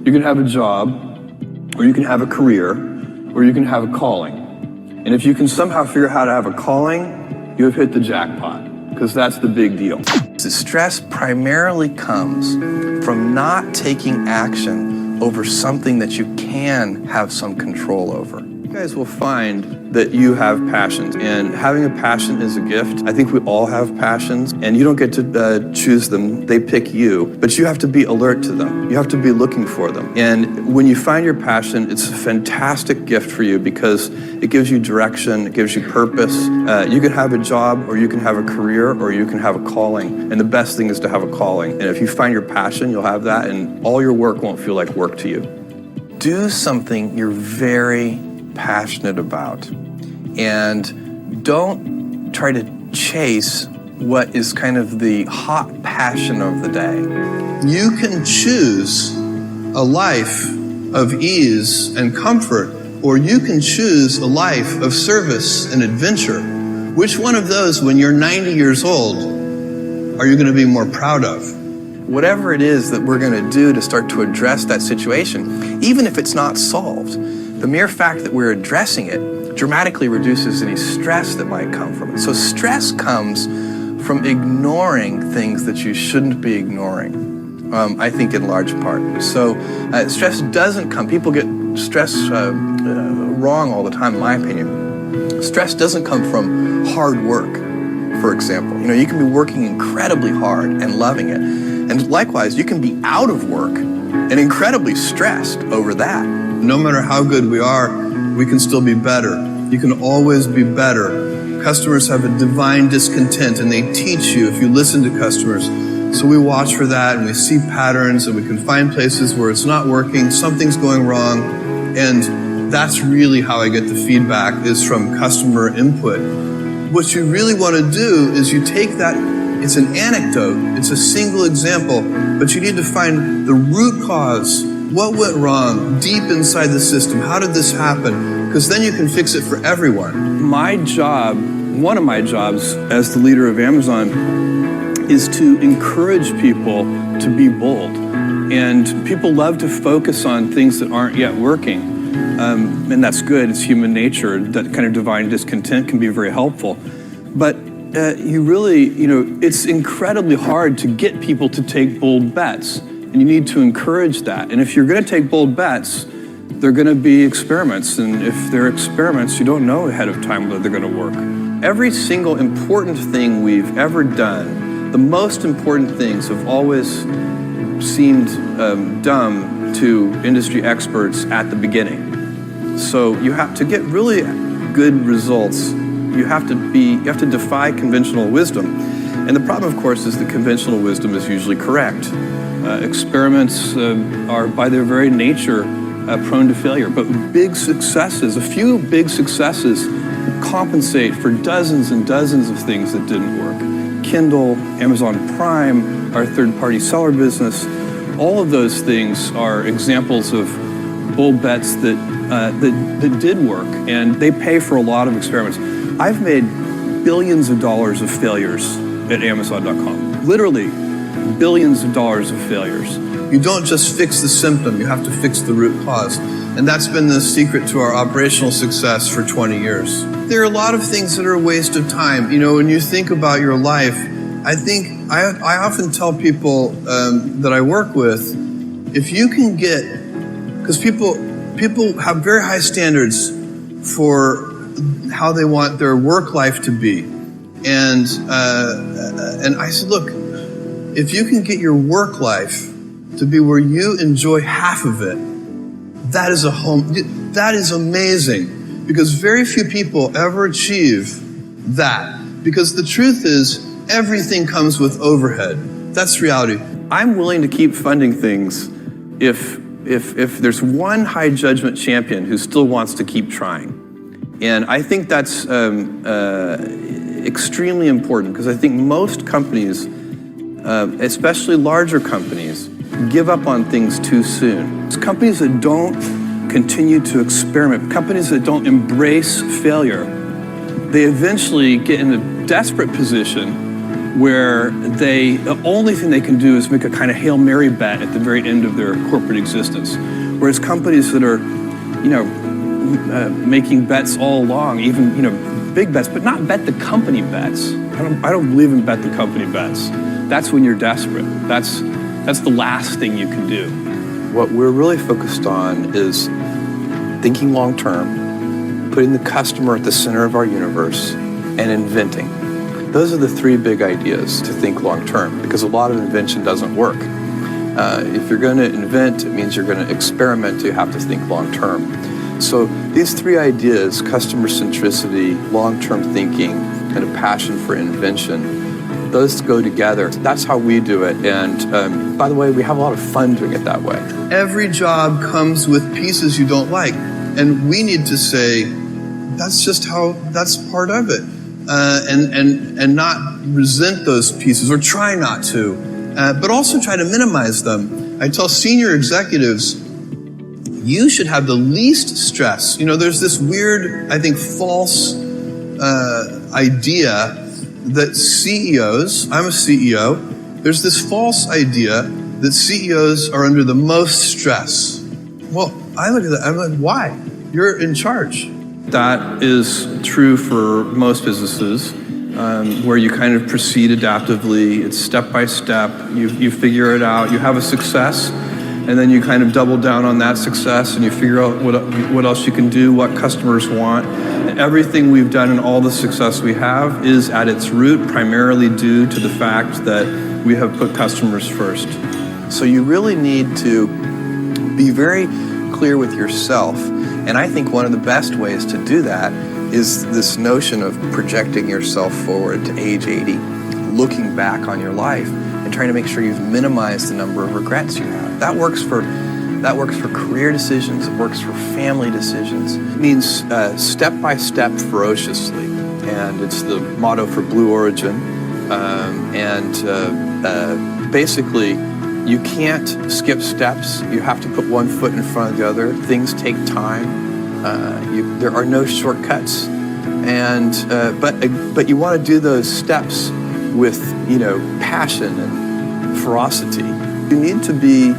You can have a job, or you can have a career, or you can have a calling. And if you can somehow figure out how to have a calling, you have hit the jackpot, because that's the big deal. The stress primarily comes from not taking action over something that you can have some control over. You guys will find that you have passions, and having a passion is a gift. I think we all have passions, and you don't get to choose them. They pick you, but you have to be alert to them. You have to be looking for them. And when you find your passion, it's a fantastic gift for you because it gives you direction, it gives you purpose. You can have a job, or you can have a career, or you can have a calling. And the best thing is to have a calling. And if you find your passion, you'll have that, and all your work won't feel like work to you. Do something you're very passionate about, and don't try to chase what is kind of the hot passion of the day. You can choose a life of ease and comfort, or you can choose a life of service and adventure. Which one of those, when you're 90 years old, are you going to be more proud of? Whatever it is that we're going to do to start to address that situation, even if it's not solved, the mere fact that we're addressing it dramatically reduces any stress that might come from it. So stress comes from ignoring things that you shouldn't be ignoring, I think in large part. So stress doesn't come, people get stress wrong all the time, in my opinion. Stress doesn't come from hard work, for example. You know, you can be working incredibly hard and loving it. And likewise, you can be out of work and incredibly stressed over that. No matter how good we are, we can still be better. You can always be better. Customers have a divine discontent, and they teach you if you listen to customers. So we watch for that, and we see patterns, and we can find places where it's not working, something's going wrong, and that's really how I get the feedback, is from customer input. What you really want to do is you take that, it's an anecdote, it's a single example, but you need to find the root cause. What went wrong deep inside the system? How did this happen? Because then you can fix it for everyone. My job, one of my jobs as the leader of Amazon, is to encourage people to be bold. And people love to focus on things that aren't yet working. And that's good, it's human nature. That kind of divine discontent can be very helpful. But you really, it's incredibly hard to get people to take bold bets. And you need to encourage that. And if you're going to take bold bets, they're going to be experiments. And if they're experiments, you don't know ahead of time whether they're going to work. Every single important thing we've ever done, the most important things have always seemed dumb to industry experts at the beginning. So you have to get really good results. You have to defy conventional wisdom. And the problem, of course, is that conventional wisdom is usually correct. Experiments are, by their very nature, prone to failure. But big successes, a few big successes, compensate for dozens and dozens of things that didn't work. Kindle, Amazon Prime, our third-party seller business, all of those things are examples of bold bets that did work, and they pay for a lot of experiments. I've made billions of dollars of failures at Amazon.com. Literally, billions of dollars of failures. You don't just fix the symptom, you have to fix the root cause. And that's been the secret to our operational success for 20 years. There are a lot of things that are a waste of time. When you think about your life, I often tell people that I work with, if you can get, because people have very high standards for how they want their work life to be. And I said, look, if you can get your work life to be where you enjoy half of it, that is that is amazing, because very few people ever achieve that. Because the truth is, everything comes with overhead. That's reality. I'm willing to keep funding things if there's one high judgment champion who still wants to keep trying. And I think that's extremely important, because I think most companies, especially larger companies, give up on things too soon. It's companies that don't continue to experiment, companies that don't embrace failure, they eventually get in a desperate position where the only thing they can do is make a kind of Hail Mary bet at the very end of their corporate existence. Whereas companies that are, making bets all along, even, big bets, but not bet the company bets. I don't believe in bet the company bets. That's when you're desperate. That's the last thing you can do. What we're really focused on is thinking long term, putting the customer at the center of our universe, and inventing. Those are the three big ideas to think long term, because a lot of invention doesn't work. If you're going to invent, it means you're going to experiment, you have to think long term. So these three ideas, customer centricity, long-term thinking, and a passion for invention, those go together. That's how we do it. And by the way, we have a lot of fun doing it that way. Every job comes with pieces you don't like. And we need to say, that's part of it. And not resent those pieces, or try not to, but also try to minimize them. I tell senior executives, you should have the least stress. There's this weird, I think, false idea that CEOs, I'm a CEO, there's this false idea that CEOs are under the most stress. Well, I look at that, I'm like, why? You're in charge. That is true for most businesses, where you kind of proceed adaptively. It's step by step. You figure it out. You have a success, and then you kind of double down on that success, and you figure out what else you can do, what customers want. And everything we've done and all the success we have is at its root primarily due to the fact that we have put customers first. So you really need to be very clear with yourself. And I think one of the best ways to do that is this notion of projecting yourself forward to age 80, looking back on your life and trying to make sure you've minimized the number of regrets you have. That works for career decisions, it works for family decisions. It means step by step ferociously. And it's the motto for Blue Origin. Basically, you can't skip steps. You have to put one foot in front of the other. Things take time. There are no shortcuts. But you want to do those steps with passion and ferocity. You need to be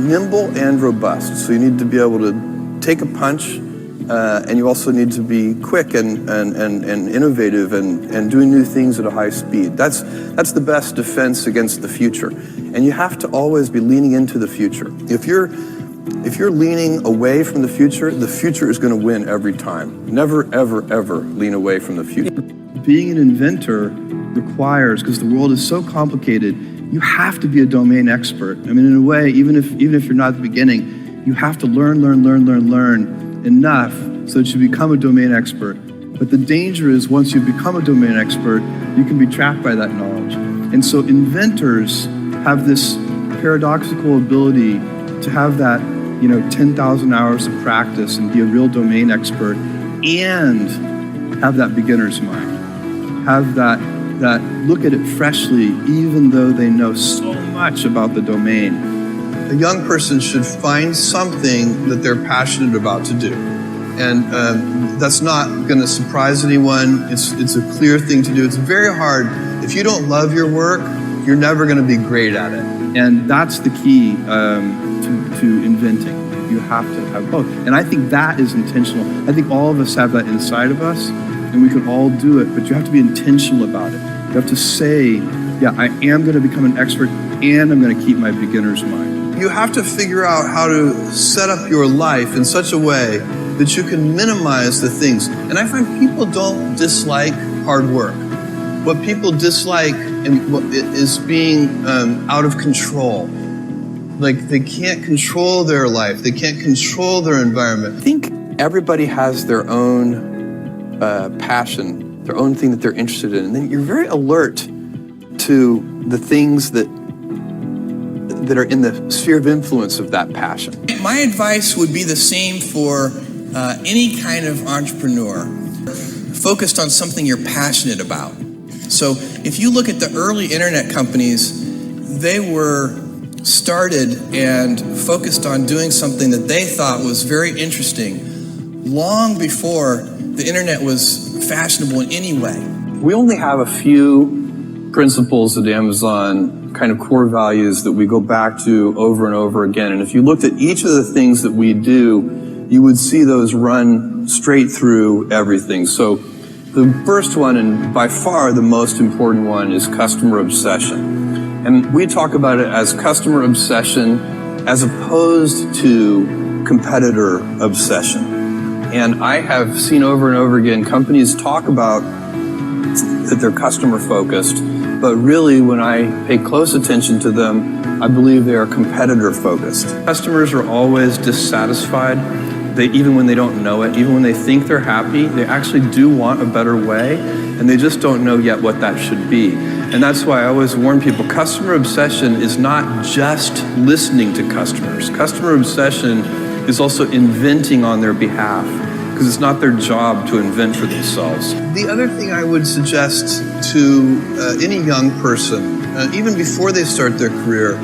nimble and robust. So you need to be able to take a punch, and you also need to be quick and innovative and doing new things at a high speed. That's the best defense against the future. And you have to always be leaning into the future. If you're leaning away from the future is going to win every time. Never, ever, ever lean away from the future. Being an inventor requires, because the world is so complicated, you have to be a domain expert. I mean, in a way, even if you're not at the beginning, you have to learn enough so that you become a domain expert. But the danger is once you become a domain expert, you can be trapped by that knowledge. And so inventors have this paradoxical ability to have that, 10,000 hours of practice and be a real domain expert and have that beginner's mind. Have that look at it freshly, even though they know so much about the domain. A young person should find something that they're passionate about to do. And that's not going to surprise anyone. It's a clear thing to do. It's very hard. If you don't love your work, you're never going to be great at it. And that's the key to inventing. You have to have both. And I think that is intentional. I think all of us have that inside of us, and we can all do it, but you have to be intentional about it. You have to say, yeah, I am going to become an expert, and I'm going to keep my beginner's mind. You have to figure out how to set up your life in such a way that you can minimize the things. And I find people don't dislike hard work. What people dislike is being out of control. Like they can't control their life. They can't control their environment. I think everybody has their own passion, their own thing that they're interested in. And then you're very alert to the things that are in the sphere of influence of that passion. My advice would be the same for any kind of entrepreneur focused on something you're passionate about. So if you look at the early internet companies, they were started and focused on doing something that they thought was very interesting long before the internet was fashionable in any way. We only have a few principles at Amazon, kind of core values that we go back to over and over again. And if you looked at each of the things that we do, you would see those run straight through everything. So the first one, and by far the most important one, is customer obsession. And we talk about it as customer obsession as opposed to competitor obsession. And I have seen over and over again companies talk about that they're customer focused, but really when I pay close attention to them, I believe they are competitor focused. Customers are always dissatisfied. Even when they don't know it, even when they think they're happy, they actually do want a better way, and they just don't know yet what that should be. And that's why I always warn people, customer obsession is not just listening to customers. Customer obsession is also inventing on their behalf, because it's not their job to invent for themselves. The other thing I would suggest to any young person, even before they start their career,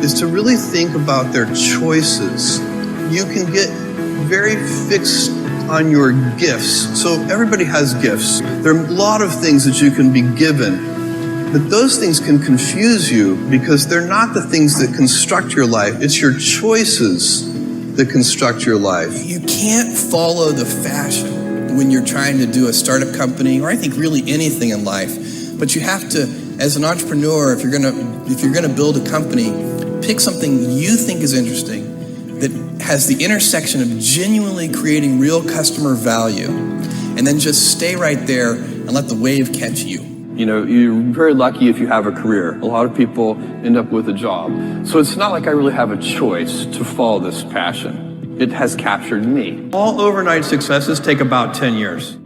is to really think about their choices. You can get very fixed on your gifts. So everybody has gifts. There are a lot of things that you can be given, but those things can confuse you because they're not the things that construct your life. It's your choices that construct your life. You can't follow the fashion when you're trying to do a startup company, or I think really anything in life. But you have to, as an entrepreneur, if you're gonna build a company, pick something you think is interesting, that has the intersection of genuinely creating real customer value, and then just stay right there and let the wave catch you. You know, you're very lucky if you have a career. A lot of people end up with a job. So it's not like I really have a choice to follow this passion. It has captured me. All overnight successes take about 10 years.